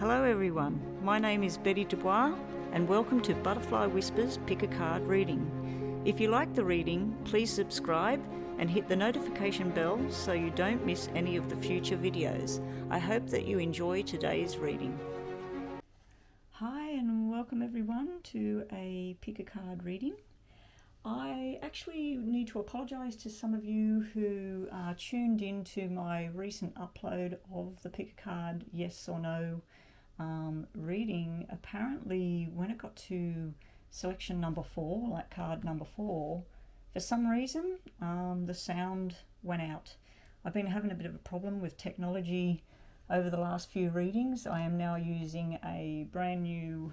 Hello everyone, my name is Betty Dubois and welcome to Butterfly Whispers Pick a Card reading. If you like the reading, please subscribe and hit the notification bell so you don't miss any of the future videos. I hope that you enjoy today's reading. Hi and welcome everyone to a Pick a Card reading. I actually need to apologise to some of you who tuned into my recent upload of the Pick a Card Yes or No reading. Apparently when it got to selection number 4, like card number 4, for some reason the sound went out. I've been having a bit of a problem with technology over the last few readings. I am now using a brand new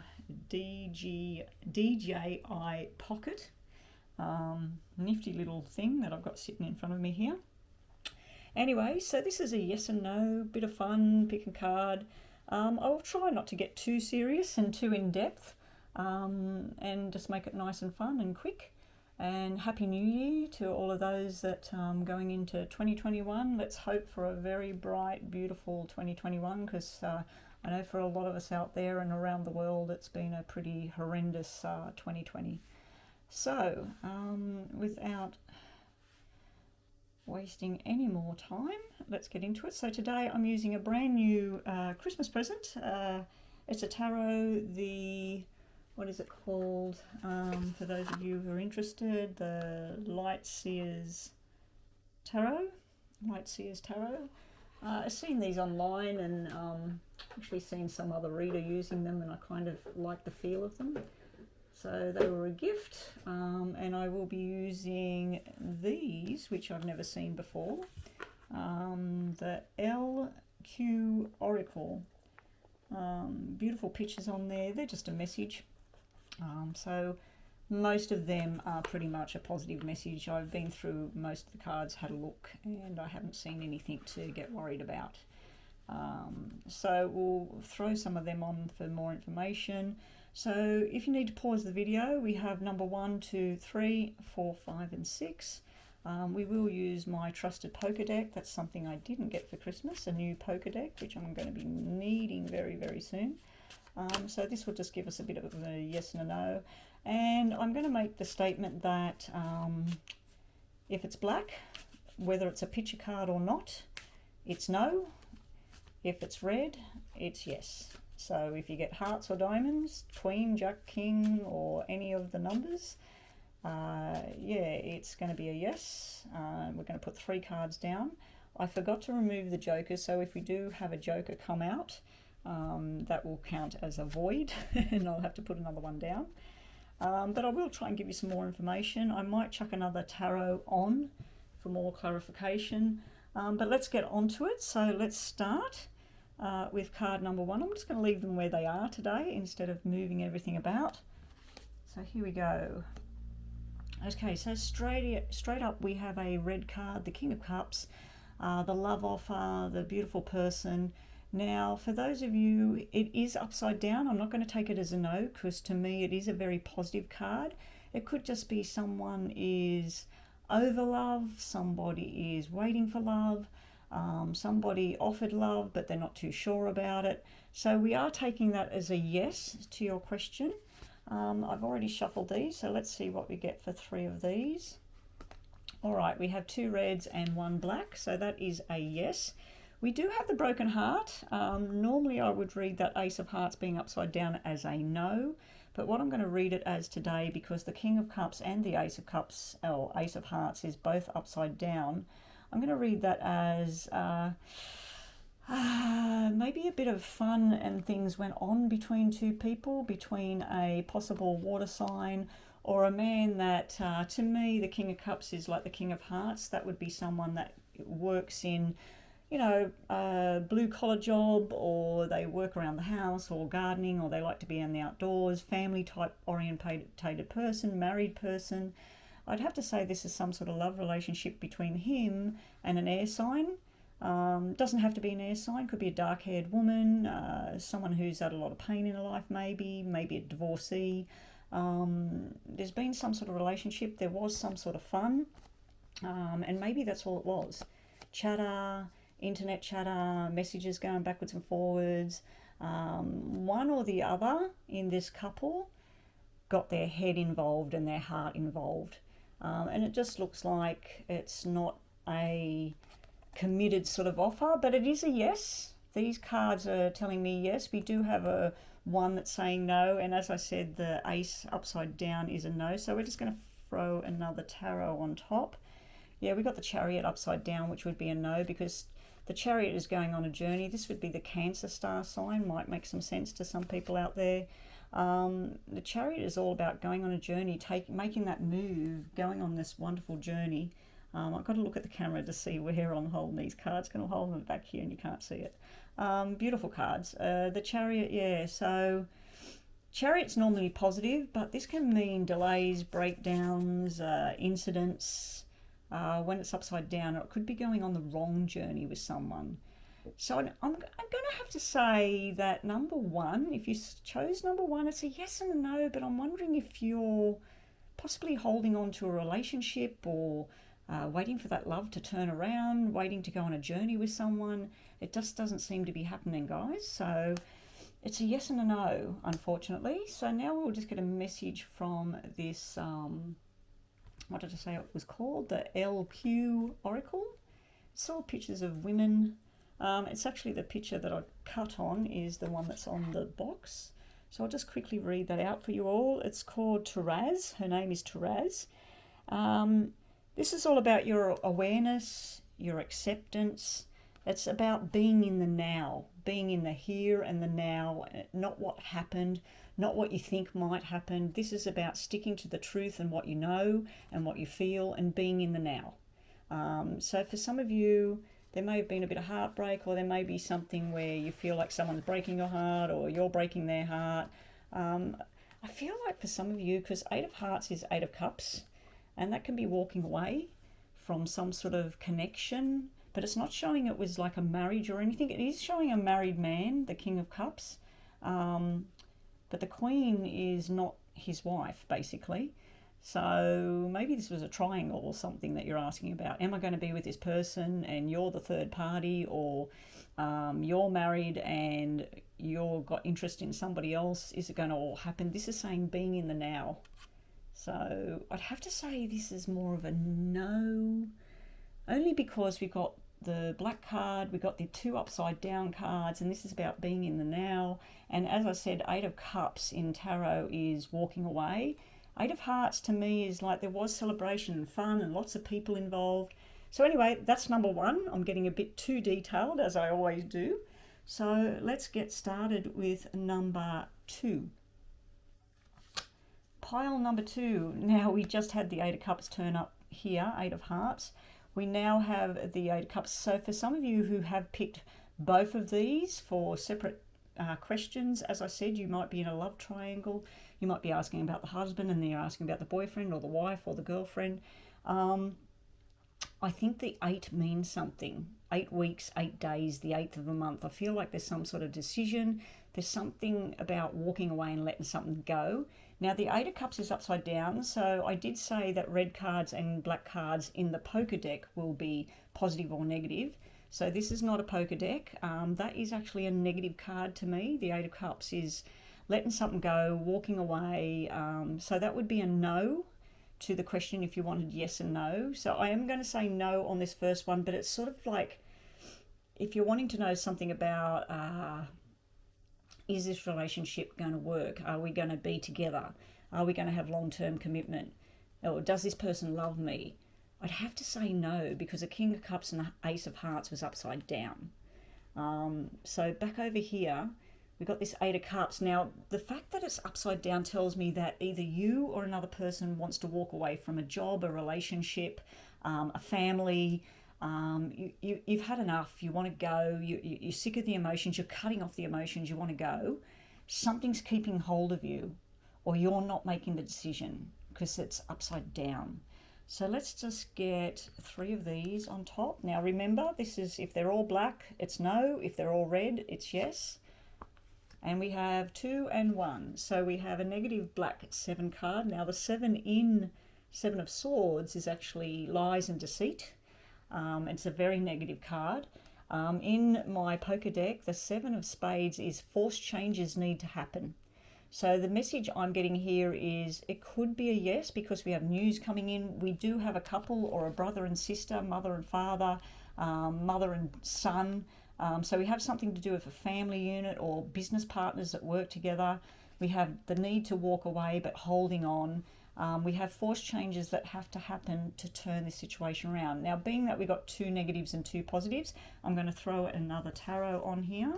DJI Pocket. Nifty little thing that I've got sitting in front of me here. Anyway, so this is a yes and no, bit of fun, pick a card. I will try not to get too serious and too in depth, and just make it nice and fun and quick. And Happy New Year to all of those that going into 2021. Let's hope for a very bright, beautiful 2021, because I know for a lot of us out there and around the world it's been a pretty horrendous 2020. So, without wasting any more time, let's get into it. So today I'm using a brand new Christmas present. It's a tarot, what is it called? For those of you who are interested, the Light Seers Tarot. I've seen these online and actually seen some other reader using them, and I kind of like the feel of them. So they were a gift, and I will be using these, which I've never seen before, the LQ Oracle. Beautiful pictures on there. They're just a message. So most of them are pretty much a positive message. I've been through most of the cards, had a look, and I haven't seen anything to get worried about. So we'll throw some of them on for more information. So if you need to pause the video, we have number 1, 2, 3, 4, 5 and 6. We will use my trusted poker deck. That's something I didn't get for Christmas, a new poker deck, which I'm going to be needing very, very soon. So this will just give us a bit of a yes and a no. And I'm going to make the statement that if it's black, whether it's a picture card or not, it's no. If it's red, it's yes. So if you get hearts or diamonds, queen, jack, king, or any of the numbers, yeah, it's going to be a yes. We're going to put 3 cards down. I forgot to remove the joker, so if we do have a joker come out, that will count as a void, and I'll have to put another one down. But I will try and give you some more information. I might chuck another tarot on for more clarification, but let's get onto it. So let's start with card number 1. I'm just going to leave them where they are today instead of moving everything about. So here we go. Okay, so straight up we have a red card, the King of Cups, the love offer, the beautiful person. Now, for those of you, it is upside down. I'm not going to take it as a no, because to me it is a very positive card. It could just be someone is over love, somebody is waiting for love, somebody offered love but they're not too sure about it. So we are taking that as a yes to your question. I've already shuffled these, so let's see what we get for 3 of these. All right, we have 2 reds and 1 black, so that is a yes. We do have the broken heart. Normally I would read that Ace of Hearts being upside down as a no, but what I'm going to read it as today, because the King of Cups and the Ace of Cups, or Ace of Hearts, is both upside down, I'm going to read that as maybe a bit of fun and things went on between 2 people, between a possible water sign or a man that, to me, the King of Cups is like the King of Hearts. That would be someone that works in, you know, a blue-collar job, or they work around the house, or gardening, or they like to be in the outdoors, family-type orientated person, married person. I'd have to say this is some sort of love relationship between him and an air sign. Doesn't have to be an air sign, could be a dark-haired woman, someone who's had a lot of pain in her life, maybe a divorcee. There's been some sort of relationship, there was some sort of fun, and maybe that's all it was. Chatter, internet chatter, messages going backwards and forwards, One or the other in this couple got their head involved and their heart involved. And it just looks like it's not a committed sort of offer, but it is a yes. These cards are telling me yes. We do have a one that's saying no, and as I said, the ace upside down is a no, so we're just going to throw another tarot on top. Yeah, we got the Chariot upside down, which would be a no, because the Chariot is going on a journey. This would be the Cancer star sign, might make some sense to some people out there. The Chariot is all about going on a journey, making that move, going on this wonderful journey. I've got to look at the camera to see where I'm holding these cards. Going to hold them back here and you can't see it. Beautiful cards. The Chariot, yeah, so Chariot's normally positive, but this can mean delays, breakdowns, incidents. When it's upside down, it could be going on the wrong journey with someone. So I'm going to have to say that number one, if you chose number one, it's a yes and a no, but I'm wondering if you're possibly holding on to a relationship or waiting for that love to turn around, waiting to go on a journey with someone. It just doesn't seem to be happening, guys. So it's a yes and a no, unfortunately. So now we'll just get a message from this, what did I say it was called? The LQ Oracle. It's all pictures of women. It's actually the picture that I cut on is the one that's on the box. So I'll just quickly read that out for you all. It's called Taraz. Her name is Taraz. This is all about your awareness, your acceptance. It's about being in the now, being in the here and the now, not what happened, not what you think might happen. This is about sticking to the truth and what you know and what you feel and being in the now. So for some of you, there may have been a bit of heartbreak, or there may be something where you feel like someone's breaking your heart or you're breaking their heart. I feel like for some of you, because Eight of Hearts is Eight of Cups, and that can be walking away from some sort of connection, but it's not showing it was like a marriage or anything. It is showing a married man, the King of Cups, but the Queen is not his wife, basically. So maybe this was a triangle or something that you're asking about. Am I going to be with this person and you're the third party, or you're married and you've got interest in somebody else? Is it going to all happen? This is saying being in the now. So I'd have to say this is more of a no, only because we've got the black card, we've got the two upside down cards, and this is about being in the now. And as I said, Eight of Cups in tarot is walking away. Eight of Hearts to me is like there was celebration and fun and lots of people involved. So anyway, that's number one. I'm getting a bit too detailed, as I always do. So let's get started with number two. Pile number two. Now we just had the Eight of Cups turn up here, Eight of Hearts. We now have the Eight of Cups. So for some of you who have picked both of these for separate questions, as I said, you might be in a love triangle. You might be asking about the husband and then you're asking about the boyfriend or the wife or the girlfriend. I think the 8 means something. 8 weeks, 8 days, the 8th of the month. I feel like there's some sort of decision. There's something about walking away and letting something go. Now the 8 of Cups is upside down, so I did say that red cards and black cards in the poker deck will be positive or negative. So this is not a poker deck. That is actually a negative card to me. The 8 of Cups is letting something go, walking away. So that would be a no to the question if you wanted yes and no. So I am going to say no on this first one, but it's sort of like if you're wanting to know something about is this relationship going to work? Are we going to be together? Are we going to have long-term commitment? Or does this person love me? I'd have to say no, because the King of Cups and the Ace of Hearts was upside down. So back over here, we've got this 8 of Cups. Now, the fact that it's upside down tells me that either you or another person wants to walk away from a job, a relationship, a family. You've had enough. You want to go. You're sick of the emotions. You're cutting off the emotions. You want to go. Something's keeping hold of you, or you're not making the decision because it's upside down. So let's just get 3 of these on top. Now remember, this is if they're all black, it's no. If they're all red, it's yes. And we have 2 and 1. So we have a negative black 7 card. Now the 7 in 7 of Swords is actually lies and deceit. It's a very negative card. In my poker deck, the 7 of spades is forced changes need to happen. So the message I'm getting here is it could be a yes because we have news coming in. We do have a couple or a brother and sister, mother and father, mother and son. So we have something to do with a family unit or business partners that work together. We have the need to walk away but holding on. We have forced changes that have to happen to turn this situation around. Now, being that we got 2 negatives and 2 positives, I'm going to throw another tarot on here.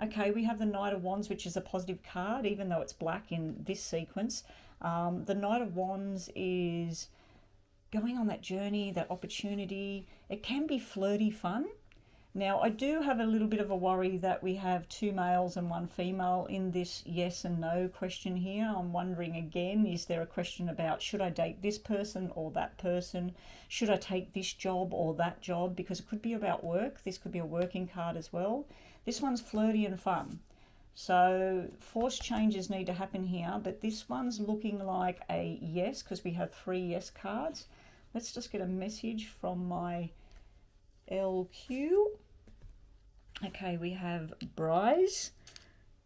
Okay, we have the Knight of Wands, which is a positive card, even though it's black in this sequence. The Knight of Wands is going on that journey, that opportunity. It can be flirty fun. Now, I do have a little bit of a worry that we have 2 males and 1 female in this yes and no question here. I'm wondering again, is there a question about should I date this person or that person? Should I take this job or that job? Because it could be about work. This could be a working card as well. This one's flirty and fun. So forced changes need to happen here, but this one's looking like a yes because we have 3 yes cards. Let's just get a message from my LQ. Okay, we have Bryce.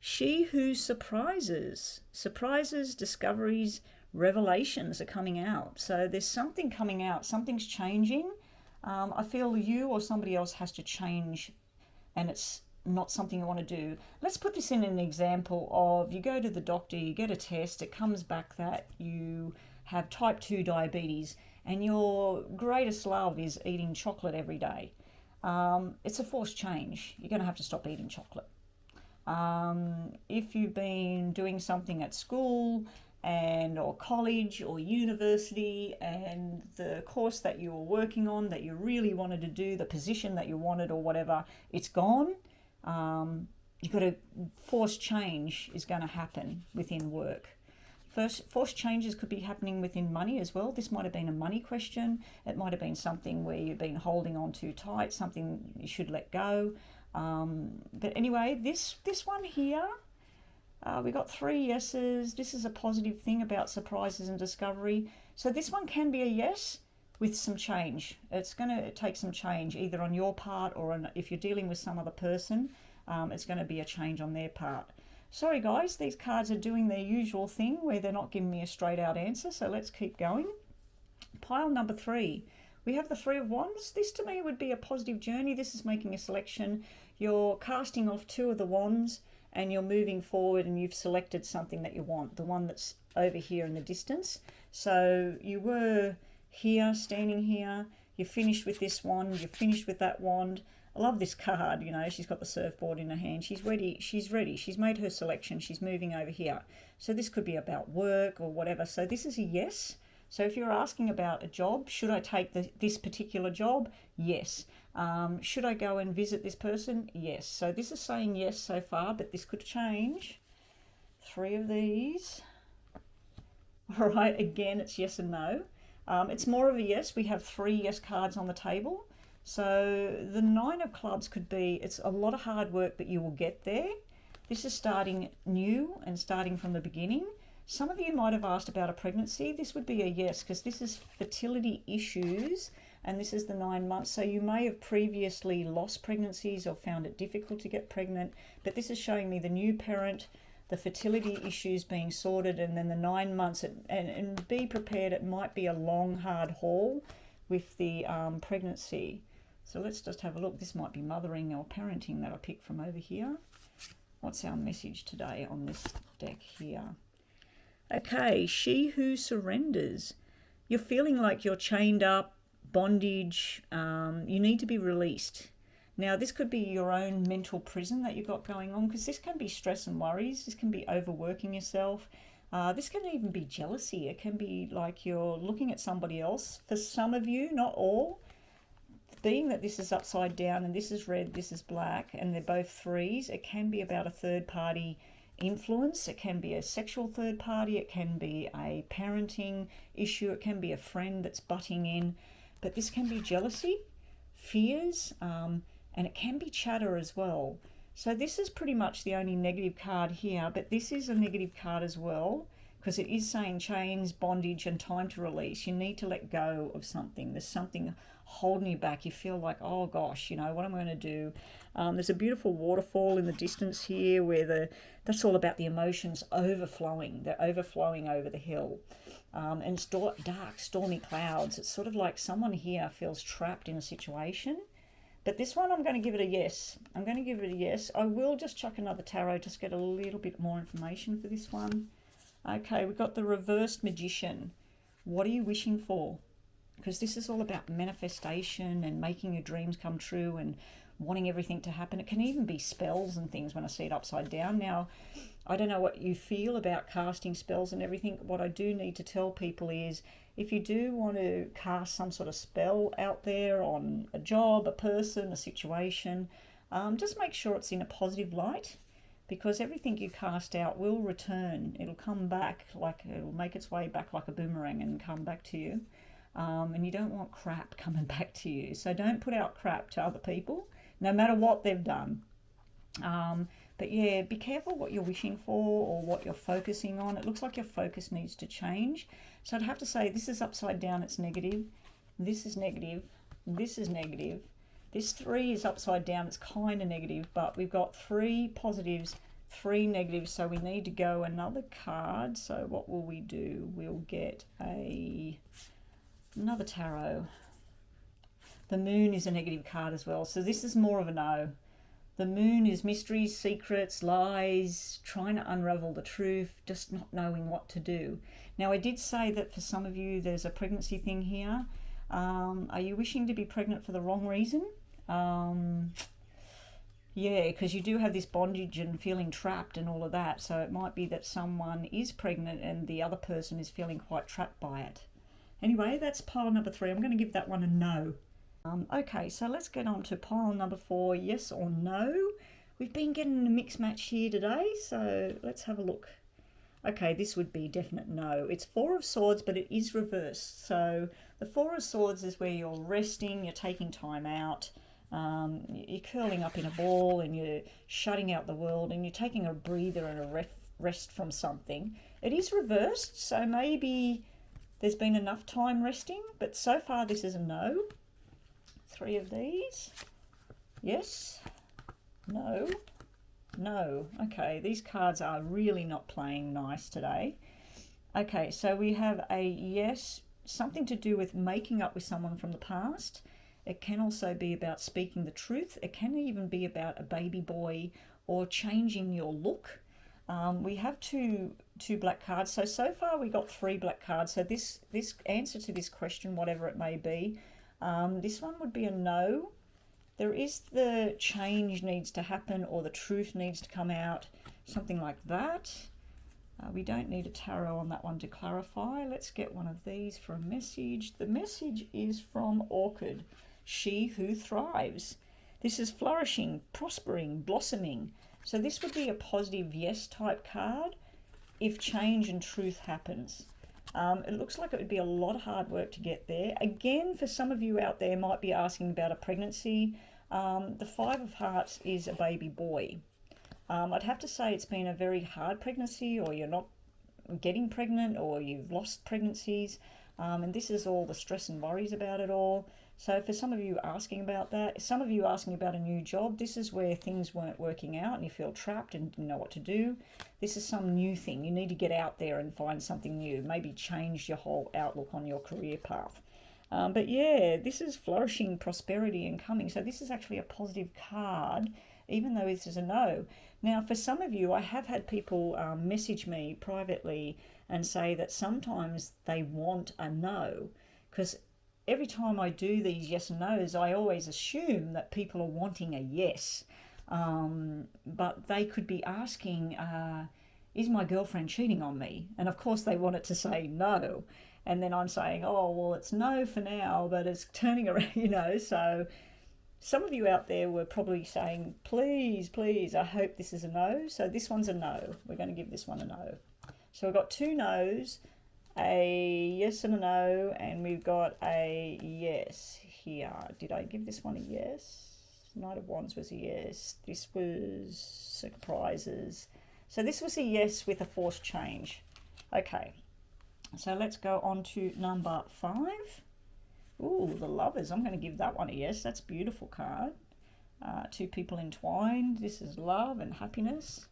She who surprises. Surprises, discoveries, revelations are coming out. So there's something coming out. Something's changing. I feel you or somebody else has to change, and it's not something you want to do. Let's put this in an example of you go to the doctor, you get a test, it comes back that you have type 2 diabetes and your greatest love is eating chocolate every day. It's a forced change. You're going to have to stop eating chocolate. If you've been doing something at school or college or university and the course that you were working on that you really wanted to do, the position that you wanted or whatever, it's gone. You've got to force change is going to happen within work. Forced changes could be happening within money as well. This might have been a money question. It might have been something where you've been holding on too tight, something you should let go. But anyway, this one here, we got 3 yeses. This is a positive thing about surprises and discovery. So this one can be a yes with some change. It's going to take some change either on your part or if you're dealing with some other person, it's going to be a change on their part. Sorry guys, these cards are doing their usual thing where they're not giving me a straight out answer, so let's keep going. Pile number 3. We have the 3 of Wands. This to me would be a positive journey. This is making a selection. You're casting off 2 of the Wands and you're moving forward and you've selected something that you want, the one that's over here in the distance. So you were here, standing here, you finished with this wand, you finished with that wand. I love this card, you know, she's got the surfboard in her hand. She's ready. She's made her selection. She's moving over here. So this could be about work or whatever. So this is a yes. So if you're asking about a job, should I take this particular job? Yes. Should I go and visit this person? Yes. So this is saying yes so far, but this could change. 3 of these. All right, again, it's yes and no. It's more of a yes. We have 3 yes cards on the table. So the 9 of clubs could be, it's a lot of hard work, but you will get there. This is starting new and starting from the beginning. Some of you might have asked about a pregnancy. This would be a yes, because this is fertility issues, and this is the 9 months. So you may have previously lost pregnancies or found it difficult to get pregnant, but this is showing me the new parent, the fertility issues being sorted, and then the 9 months. And be prepared, it might be a long, hard haul with the pregnancy. So let's just have a look. This might be mothering or parenting that I picked from over here. What's our message today on this deck here? Okay, she who surrenders. You're feeling like you're chained up, bondage. You need to be released. Now, this could be your own mental prison that you've got going on, because this can be stress and worries. This can be overworking yourself. This can even be jealousy. It can be like you're looking at somebody else. For some of you, not all, being that this is upside down and this is red, this is black, and they're both 3s, it can be about a third party influence. It can be a sexual third party. It can be a parenting issue. It can be a friend that's butting in. But this can be jealousy, fears, and it can be chatter as well. So this is pretty much the only negative card here, but this is a negative card as well, because it is saying chains, bondage, and time to release. You need to let go of something. There's something holding you back. You feel like, oh gosh, you know, what am I going to do? There's a beautiful waterfall in the distance here where that's all about the emotions overflowing. They're overflowing over the hill. And it's dark, stormy clouds. It's sort of like someone here feels trapped in a situation. But this one, I'm going to give it a yes. I'm going to give it a yes. I will just chuck another tarot, just get a little bit more information for this one. Okay, we've got the reversed magician. What are you wishing for? Because this is all about manifestation and making your dreams come true and wanting everything to happen. It can even be spells and things when I see it upside down. Now, I don't know what you feel about casting spells and everything. What I do need to tell people is, if you do want to cast some sort of spell out there on a job, a person, a situation, just make sure it's in a positive light, because everything you cast out will return. It'll come back, like it'll make its way back like a boomerang and come back to you. And you don't want crap coming back to you. So don't put out crap to other people, no matter what they've done. But yeah, be careful what you're wishing for or what you're focusing on. It looks like your focus needs to change. So I'd have to say this is upside down, it's negative. This is negative. This is negative. This 3 is upside down, it's kind of negative, but we've got 3 positives, 3 negatives, so we need to go another card. So what will we do? We'll get another tarot. The moon is a negative card as well, so this is more of a no. The moon is mysteries, secrets, lies, trying to unravel the truth, just not knowing what to do. Now, I did say that for some of you there's a pregnancy thing here. Are you wishing to be pregnant for the wrong reason? Yeah, because you do have this bondage and feeling trapped and all of that. So it might be that someone is pregnant and the other person is feeling quite trapped by it. Anyway, that's pile number 3. I'm going to give that one a no. Okay, so let's get on to pile number 4, yes or no. We've been getting a mix match here today, so let's have a look. Okay, this would be definite no. It's 4 of Swords, but it is reversed. So the 4 of Swords is where you're resting, you're taking time out, you're curling up in a ball and you're shutting out the world and you're taking a breather and a rest from something. It is reversed, so maybe there's been enough time resting, but so far this is a no. 3 of these. Yes. No. No. Okay, these cards are really not playing nice today. Okay, so we have a yes, something to do with making up with someone from the past. It can also be about speaking the truth. It can even be about a baby boy or changing your look. We have two black cards. So far we got 3 black cards. So this answer to this question, whatever it may be, this one would be a no. There is the change needs to happen or the truth needs to come out, something like that. We don't need a tarot on that one to clarify. Let's get one of these for a message. The message is from Orchid, she who thrives. This is flourishing, prospering, blossoming. So this would be a positive yes type card if change and truth happens. It looks like it would be a lot of hard work to get there. Again, for some of you out there might be asking about a pregnancy. The 5 of Hearts is a baby boy. I'd have to say it's been a very hard pregnancy, or you're not getting pregnant, or you've lost pregnancies. And this is all the stress and worries about it all. So for some of you asking about that, some of you asking about a new job, this is where things weren't working out and you feel trapped and didn't know what to do. This is some new thing. You need to get out there and find something new, maybe change your whole outlook on your career path. But yeah, this is flourishing, prosperity and coming. So this is actually a positive card, even though this is a no. Now, for some of you, I have had people message me privately and say that sometimes they want a no, because every time I do these yes and no's, I always assume that people are wanting a yes. But they could be asking, is my girlfriend cheating on me? And of course they want it to say no. And then I'm saying, oh, well, it's no for now, but it's turning around, you know. So some of you out there were probably saying, please, please, I hope this is a no. So this one's a no. We're going to give this one a no. So we've got 2 no's, a yes and a no, and we've got a yes here. Did I give this one a yes? Knight of Wands was a yes. This was surprises. So this was a yes with a forced change. Okay, so let's go on to number 5. Ooh, the Lovers. I'm going to give that one a yes. That's a beautiful card. Two people entwined. This is love and happiness.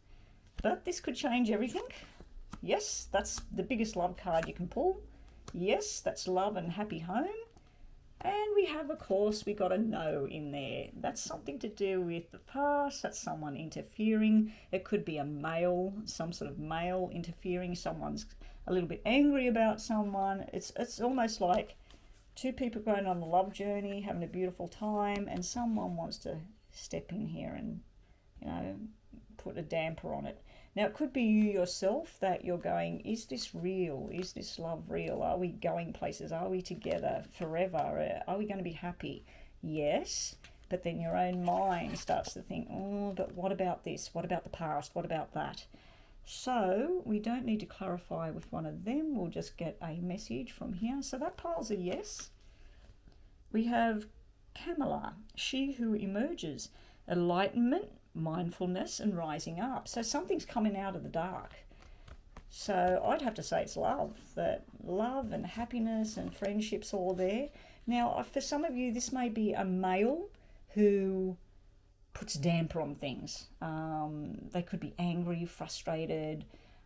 But this could change everything. Yes, that's the biggest love card you can pull. Yes, that's love and happy home. And we have, of course, we got a no in there. That's something to do with the past. That's someone interfering. It could be a male, some sort of male interfering. Someone's a little bit angry about someone. It's almost like two people going on a love journey, having a beautiful time, and someone wants to step in here and, you know, put a damper on it. Now, it could be you yourself that you're going, is this real? Is this love real? Are we going places? Are we together forever? Are we going to be happy? Yes, but then your own mind starts to think, oh, but what about this? What about the past? What about that? So we don't need to clarify with one of them. We'll just get a message from here. So that pile's a yes. We have Kamala, she who emerges, enlightenment, mindfulness, and rising up. So something's coming out of the dark. So I'd have to say it's love. That love and happiness and friendship's all there. Now, for some of you, this may be a male who puts a damper on things. They could be angry, frustrated.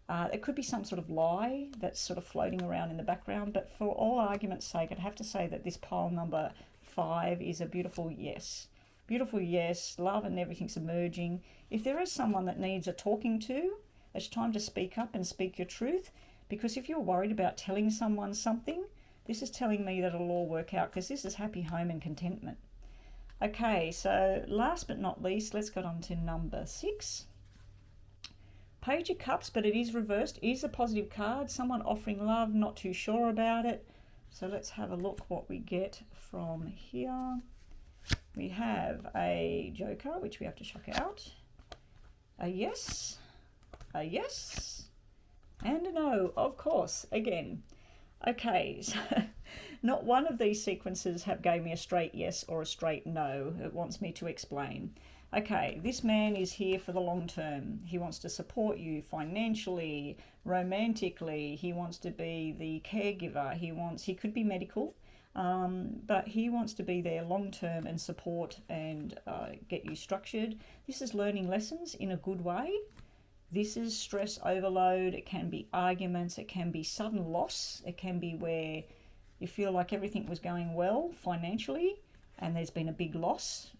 It could be some sort of lie that's sort of floating around in the background. But for all argument's sake, I'd have to say that this pile number 5 is a beautiful yes. Beautiful yes, love and everything's emerging. If there is someone that needs a talking to, it's time to speak up and speak your truth. Because if you're worried about telling someone something, this is telling me that it'll all work out, because this is happy home and contentment. Okay, so last but not least, let's go on to number 6. Page of Cups, but it is reversed. It is a positive card. Someone offering love, not too sure about it. So let's have a look what we get from here. We have a Joker, which we have to chuck out. A yes, and a no, of course, again. Okay, so not one of these sequences have gave me a straight yes or a straight no. It wants me to explain. Okay, this man is here for the long term. He wants to support you financially, romantically. He wants to be the caregiver. He could be medical. But he wants to be there long term and support and get you structured. This is learning lessons in a good way. This is stress overload. It can be arguments. It can be sudden loss. It can be where you feel like everything was going well financially and there's been a big loss.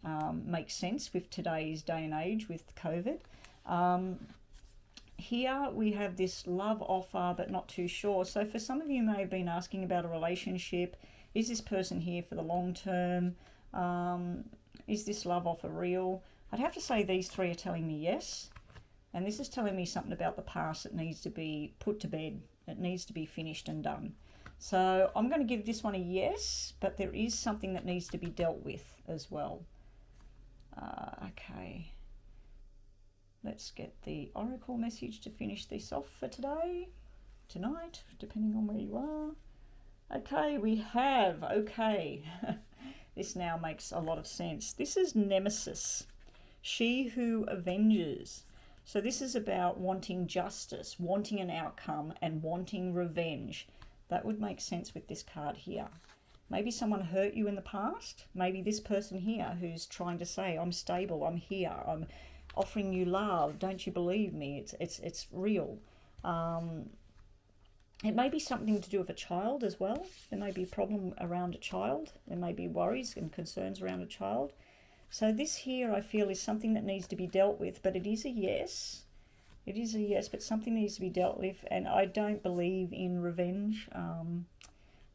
Makes sense with today's day and age with COVID. Here we have this love offer but not too sure. So for some of you may have been asking about a relationship. Is this person here for the long term? Is this love offer real? I'd have to say these 3 are telling me yes. And this is telling me something about the past that needs to be put to bed. It needs to be finished and done. So I'm going to give this one a yes, but there is something that needs to be dealt with as well. Okay. Let's get the oracle message to finish this off for tonight, depending on where you are. Okay, we have, this now makes a lot of sense. This is Nemesis, she who avenges. So this is about wanting justice, wanting an outcome, and wanting revenge. That would make sense with this card here. Maybe someone hurt you in the past. Maybe this person here who's trying to say, I'm stable, I'm here, I'm offering you love, don't you believe me? It's real. It may be something to do with a child as well. There may be a problem around a child. There may be worries and concerns around a child. So this here I feel is something that needs to be dealt with, but it is a yes. It is a yes, but something needs to be dealt with, and I don't believe in revenge.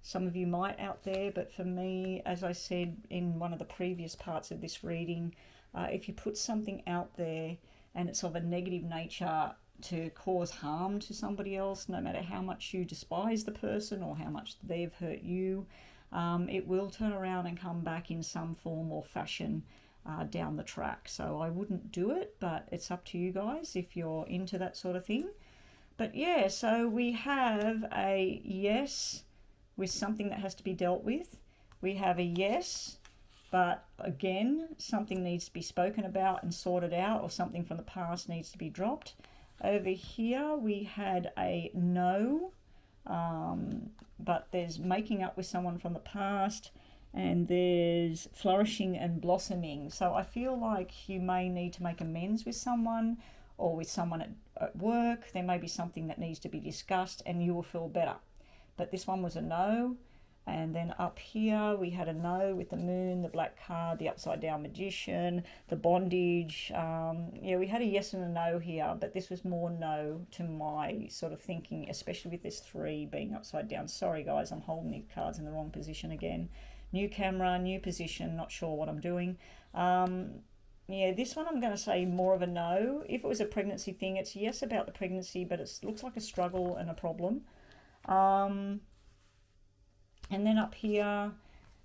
Some of you might out there, but for me, as I said in one of the previous parts of this reading, if you put something out there and it's of a negative nature to cause harm to somebody else, no matter how much you despise the person or how much they've hurt you, it will turn around and come back in some form or fashion down the track. So I wouldn't do it, but it's up to you guys if you're into that sort of thing. But yeah, so we have a yes with something that has to be dealt with. We have a yes, but again, something needs to be spoken about and sorted out, or something from the past needs to be dropped. Over here we had a no, but there's making up with someone from the past, and there's flourishing and blossoming. So I feel like you may need to make amends with someone, or with someone at work. There may be something that needs to be discussed and you will feel better. But this one was a no. And then up here we had a no with the moon, the black card, the upside down magician, the bondage. Yeah, we had a yes and a no here, but this was more no to my sort of thinking, especially with this 3 being upside down. Sorry guys, I'm holding the cards in the wrong position again. New camera, new position, not sure what I'm doing. Yeah, this one I'm going to say more of a no. If it was a pregnancy thing, it's yes about the pregnancy, but it looks like a struggle and a problem. And then up here,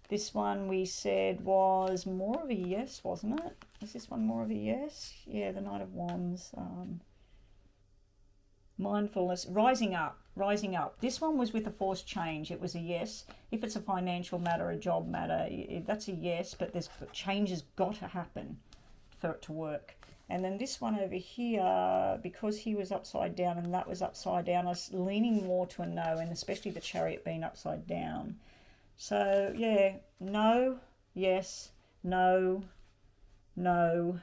this one we said was more of a yes, wasn't it? Is this one more of a yes? Yeah, the Knight of Wands. Mindfulness, rising up. This one was with a forced change. It was a yes. If it's a financial matter, a job matter, that's a yes, but there's change has got to happen for it to work. And then this one over here, because he was upside down and that was upside down, I was leaning more to a no, and especially the Chariot being upside down. So yeah, no, yes, no, no,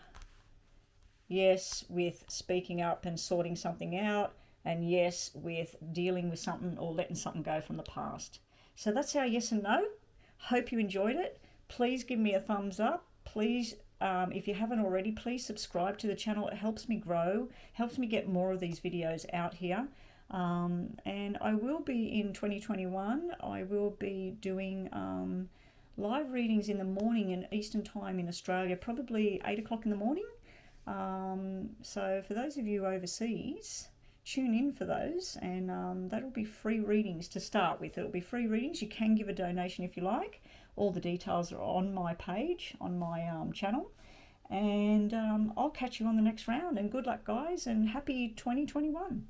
yes with speaking up and sorting something out, and yes with dealing with something or letting something go from the past. So that's our yes and no. Hope you enjoyed it. Please give me a thumbs up. Please, if you haven't already, please subscribe to the channel. It helps me grow, helps me get more of these videos out here. And I will be in 2021, I will be doing live readings in the morning in Eastern Time in Australia, probably 8 o'clock in the morning. So for those of you overseas, tune in for those, and that'll be free readings to start with. It'll be free readings. You can give a donation if you like. All the details are on my page, on my channel. And I'll catch you on the next round. And good luck, guys, and happy 2021.